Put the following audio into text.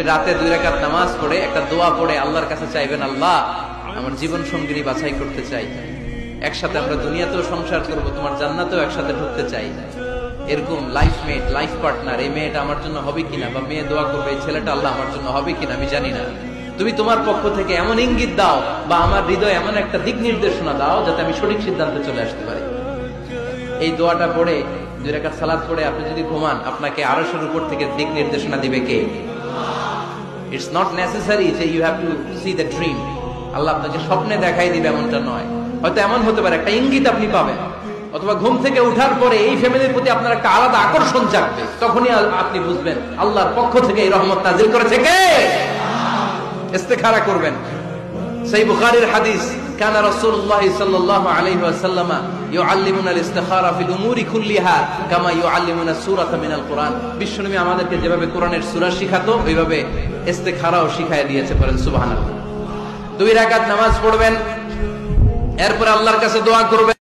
আপনি রাতে 2 রাকাত নামাজ পড়ে একটা দোয়া পড়ে আল্লাহর কাছে চাইবেন, আল্লাহ আমার জীবন সঙ্গিনী বাছাই করতে চাই, একসাথে আমরা দুনিয়াতেও সংসার করব, তোমার জান্নাতেও একসাথে ঢুকতে চাই, এরকম লাইফ মেট, লাইফ পার্টনার এই মেয়েটা আমার জন্য হবে কিনা, বা মেয়ে দোয়া করবে এই ছেলেটা আল্লাহ আমার জন্য হবে কিনা আমি জানি না, তুমি তোমার পক্ষ থেকে এমন ইঙ্গিত দাও বা আমার হৃদয়ে এমন একটা দিক নির্দেশনা দাও যাতে আমি সঠিক সিদ্ধান্তে চলে আসতে পারি। এই দোয়াটা পড়ে 2 রাকাত সালাত পড়ে আপনি যদি ঘুমান, আপনাকে আরশের উপর থেকে দিক নির্দেশনা দিবে কে? ইটস নট নেসেসারি যে you have to see the dream, আল্লাহ আপনাকে স্বপ্নে দেখাই দিবে এমনটা নয়, হয়তো এমন হতে পারে একটা ইঙ্গিত আপনি পাবেন, অথবা ঘুম থেকে উঠার পরে এই ফ্যামিলির প্রতি আপনার একটা আলাদা আকর্ষণ জাগবে, তখনই আপনি বুঝবেন আল্লাহর পক্ষ থেকে এই রহমত নাজিল করেছে কে। ইস্তেখারা করবেন। সহিহ বুখারীর হাদিস, কানা রাসূলুল্লাহ সাল্লাল্লাহু আলাইহি ওয়াসাল্লাম ইউআল্লিমুনা আল-ইস্তিখারা ফিল উমুরি কুল্লিহা কামা ইউআল্লিমুনা সূরাতা মিনাল কুরআন। বিশ্বনবী আমাদেরকে যেভাবে কোরআনের সূরা শিখাতো ওইভাবে ইস্তেখারাও শিখায় দিয়েছে, বলেন সুবহানাল্লাহ। 2 রাকাত নামাজ পড়বেন, এরপর আল্লাহর কাছে দোয়া করবেন।